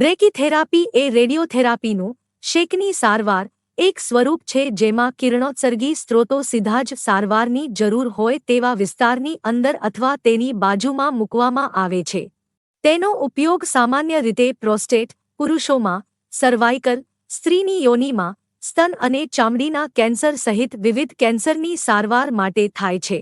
Brachytherapy એ રેડિયોથેરાપીનું શેકની સારવાર એક સ્વરૂપ છે જેમાં કિરણોત્સર્ગી સ્ત્રોતો સીધા જ સારવારની જરૂર હોય તેવા વિસ્તારની અંદર અથવા તેની બાજુમાં મૂકવામાં આવે છે. તેનો ઉપયોગ સામાન્ય રીતે પ્રોસ્ટેટ પુરુષોમાં, સર્વાઇકલ સ્ત્રીની યોનિમાં, સ્તન અને ચામડીના કેન્સર સહિત વિવિધ કેન્સરની સારવાર માટે થાય છે.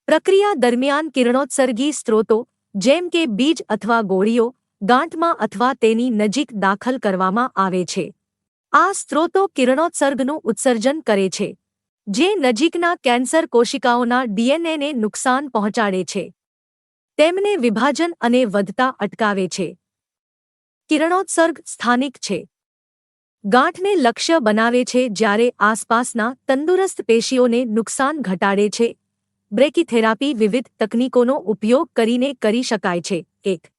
પ્રક્રિયા દરમિયાન કિરણોત્સર્ગી સ્ત્રોતો જેમ કે બીજ અથવા ગોળીઓ ગાંઠમાં અથવા તેની નજીક દાખલ કરવામાં આવે છે. આ સ્ત્રોતો કિરણોત્સર્ગનું ઉત્સર્જન કરે છે, જે નજીકના કેન્સર કોશિકાઓના ડીએનએને નુકસાન પહોંચાડે છે. તેમને વિભાજન અને વધતા અટકાવે છે. કિરણોત્સર્ગ સ્થાનિક છે. ગાંઠને લક્ષ્ય બનાવે છે જ્યારે આસપાસના તંદુરસ્ત પેશીઓને નુકસાન ઘટાડે છે. બ્રેકીથેરાપી વિવિધ તકનીકોનો ઉપયોગ કરીને કરી શકાય છે. 1.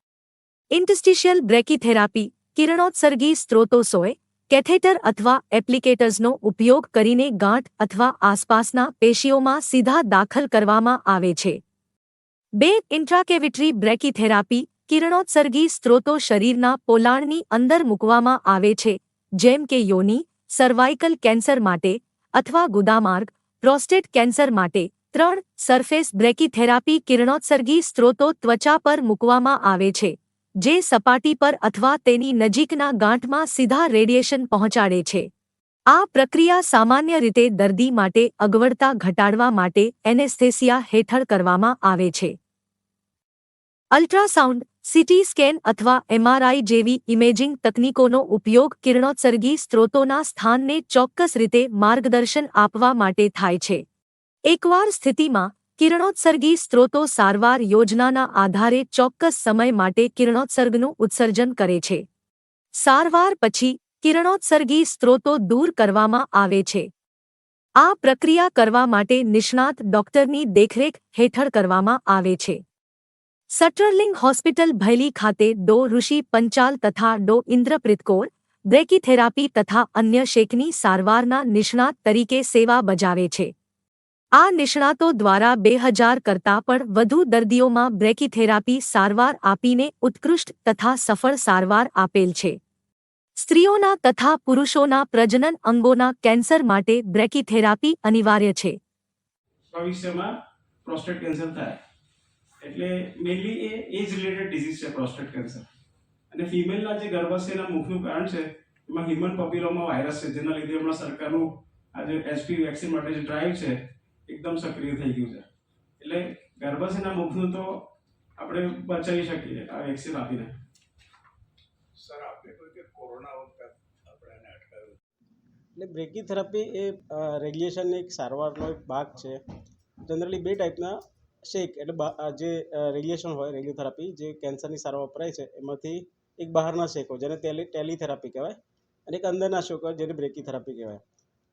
ઇન્ટર્સ્ટિશિયલ બ્રેકીથેરાપી કિરણોત્સર્ગી સ્ત્રોતો સોય કેથેટર અથવા એપ્લિકેટર્સનો ઉપયોગ કરીને ગાંઠ અથવા આસપાસના પેશીઓમાં સીધા દાખલ કરવામાં આવે છે. 2. ઇન્ટ્રાકેવિટરી બ્રેકીથેરાપી કિરણોત્સર્ગી સ્ત્રોતો શરીરના પોલાણની અંદર મૂકવામાં આવે છે, જેમ કે યોનિ, સર્વાઇકલ કેન્સર માટે અથવા ગુદામાર્ગ, પ્રોસ્ટેટ કેન્સર માટે. 3. સરફેસ બ્રેકીથેરાપી કિરણોત્સર્ગી સ્ત્રોતો ત્વચા પર મૂકવામાં આવે છે, જે સપાટી પર અથવા તેની નજીકના ગાંઠમાં સીધા રેડિયેશન પહોંચાડે છે. આ પ્રક્રિયા સામાન્ય રીતે દર્દી માટે અગવડતા ઘટાડવા માટે એનેસ્થેસિયા હેઠળ કરવામાં આવે છે. અલ્ટ્રાસાઉન્ડ, સીટી સ્કેન અથવા એમઆરઆઈ જેવી ઇમેજિંગ તકનીકોનો ઉપયોગ કિરણોત્સર્ગી સ્ત્રોતોના સ્થાનને ચોક્કસ રીતે માર્ગદર્શન આપવા માટે થાય છે. એકવાર સ્થિતિમાં, કિરણોત્સર્ગી સ્ત્રોતો સારવાર યોજનાના આધારે ચોક્કસ સમય માટે કિરણોત્સર્ગનું ઉત્સર્જન કરે છે. સારવાર પછી, કિરણોત્સર્ગી સ્ત્રોતો દૂર કરવામાં આવે છે. આ પ્રક્રિયા કરવા માટે નિષ્ણાત ડોક્ટરની દેખરેખ હેઠળ કરવામાં આવે છે. સટરલિંગ હોસ્પિટલ ભૈલી ખાતે ડો. ઋષિ પંચાલ તથા ડો. ઇન્દ્રપ્રીત કૌર બ્રેકીથેરાપી તથા અન્ય શેકની સારવારના નિષ્ણાત તરીકે સેવા બજાવે છે. આ નિષ્ણાતો દ્વારા 2000 કરતાં પણ વધુ દર્દીઓમાં બ્રેકીથેરાપી સારવાર આપીને ઉત્કૃષ્ટ તથા સફળ સારવાર આપેલ છે. સ્ત્રીઓના તથા પુરુષોના પ્રજનન અંગોના કેન્સર માટે બ્રેકીથેરાપી અનિવાર્ય છે. ભવિષ્યમાં પ્રોસ્ટેટ કેન્સર થાય એટલે મેનલી એ એજ રિલેટેડ ડિઝીઝ છે પ્રોસ્ટેટ કેન્સર. અને ફિમેલના જે ગર્ભાશયના મુખનું કારણ છે એમાં હ્યુમન પેપિલોમા વાયરસ છે, જેના લીધે હમણાં સરકારનું આ જે એચપીવી વેક્સિન માટે જે ડ્રાઈવ છે એકદમ સક્રિય થઈ ગયું છે. એટલે ગર્ભાશયના મુખનું તો આપણે બચાવી શકીએ આ વેક્સિન આપીને. સર, આપણે કોઈ કે કોરોના વખતે આપણે એને અટકાવ્યું. એટલે બ્રેકીથેરાપી એ રેડિયેશનની એક સારવારનો એક ભાગ છે. જનરલી બે ટાઈપના શેક એટલે જે રેડિયેશન હોય રેડિયોથેરાપી જે કેન્સરની સારવાર વપરાય છે એમાંથી એક બહારના શેક હોય જેને ટેલીથેરાપી કહેવાય, અને એક અંદરના શેક હોય જેને બ્રેકીથેરાપી કહેવાય.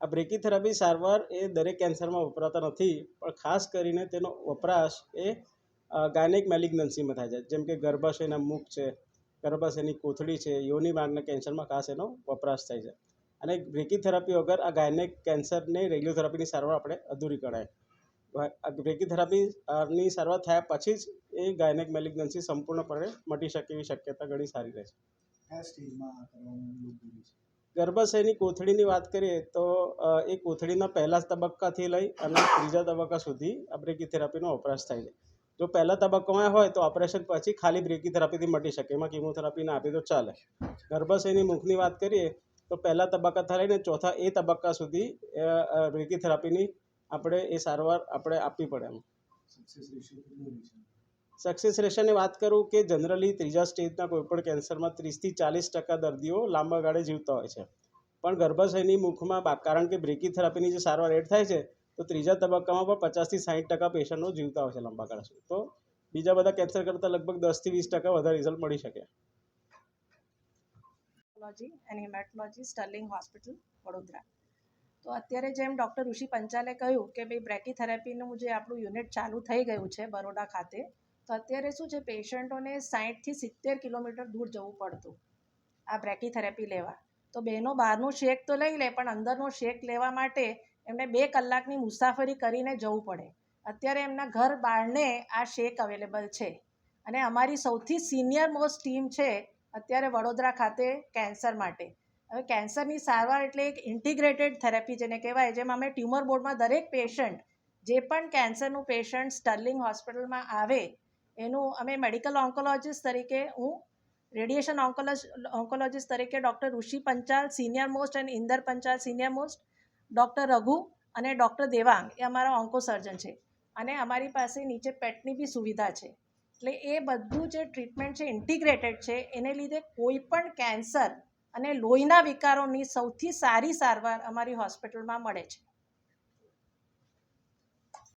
આ બ્રેકીથેરાપી સારવાર એ દરેક કેન્સરમાં વપરાતા નથી, પણ ખાસ કરીને તેનો વપરાશ એ ગાયનેક મેલિગ્નન્સીમાં થાય છે, જેમ કે ગર્ભાશયના મુખ છે, ગર્ભાશયની કોથળી છે, યોની માર્ગના કેન્સરમાં ખાસ એનો વપરાશ થાય છે. અને બ્રેકીથેરાપી વગર આ ગાયનેક કેન્સરની રેડિયોથેરાપીની સારવાર આપણે અધૂરી ગણાય. બ્રેકીથેરાપીની સારવાર થયા પછી જ એ ગાયનેક મેલિગ્નન્સી સંપૂર્ણપણે મટી શકે એવી શક્યતા ઘણી સારી રહે છે. ગર્ભાશયની કોથળીની વાત કરીએ તો એ કોથળીના પહેલા તબક્કાથી લઈ અને ત્રીજા તબક્કા સુધી આ બ્રેકીથેરાપીનો વપરાશ થાય છે. જો પહેલા તબક્કામાં હોય તો ઓપરેશન પછી ખાલી બ્રેકીથેરાપીથી મટી શકે, એમાં કિમોથેરાપી ના આપે તો ચાલે. ગર્ભાશયની મુખની વાત કરીએ તો પહેલા તબક્કાથી લઈને ચોથા એ તબક્કા સુધી બ્રેકીથેરાપીની આપણે એ સારવાર આપણે આપવી પડે. એમ સક્સેસ રેશિયોની વાત કરું કે જનરલી ત્રીજા સ્ટેજના કોઈપણ કેન્સરમાં 30થી 40% દર્દીઓ લાંબા ગાળે જીવતા હોય છે. પણ ગર્ભાશયની મુખમાં કારણ કે બ્રેકીથેરાપીની જે સારવાર એડ થાય છે તો ત્રીજા તબક્કામાં પણ 50થી 60% પેશન્ટો જીવતા હોય છે લાંબા ગાળા સુધી. તો બીજા બધા કેન્સર કરતાં લગભગ 10થી 20% વધારે રિઝલ્ટ મળી શકે. And hematology Sterling Hospital Vadodara. તો અત્યારે જેમ ડૉક્ટર ઋષિ પંચાલે કહ્યું કે ભાઈ બ્રેકીથેરાપીનું જે આપણું યુનિટ ચાલુ થઈ ગયું છે બરોડા ખાતે, તો અત્યારે શું છે પેશન્ટોને 60થી 70 કિલોમીટર દૂર જવું પડતું આ બ્રેકીથેરાપી લેવા. તો બહેનો બહારનું શેક તો લઈ લે પણ અંદરનો શેક લેવા માટે એમને 2 કલાકની મુસાફરી કરીને જવું પડે. અત્યારે એમના ઘર બારણે આ શેક અવેલેબલ છે. અને અમારી સૌથી સિનિયર મોસ્ટ ટીમ છે અત્યારે વડોદરા ખાતે કેન્સર માટે. હવે કેન્સરની સારવાર એટલે એક ઇન્ટિગ્રેટેડ થેરેપી જેને કહેવાય, જેમાં અમે ટ્યુમર બોર્ડમાં દરેક પેશન્ટ, જે પણ કેન્સરનું પેશન્ટ સ્ટર્લિંગ હોસ્પિટલમાં આવે એનું અમે મેડિકલ ઓન્કોલોજિસ્ટ તરીકે, હું રેડિયેશન ઓન્કોલોજિસ્ટ તરીકે ડૉક્ટર ઋષિ પંચાલ સિનિયર મોસ્ટ અને Inder Panchal senior most, doctor Raghu અને ડૉક્ટર દેવાંગ એ અમારા ઓન્કો સર્જન છે. અને અમારી પાસે નીચે પેટની બી સુવિધા છે. એટલે એ બધું જે ટ્રીટમેન્ટ છે ઇન્ટિગ્રેટેડ છે, એને લીધે કોઈ પણ કેન્સર અને લોહીના વિકારોની સૌથી સારી સારવાર અમારી હોસ્પિટલમાં મળે છે.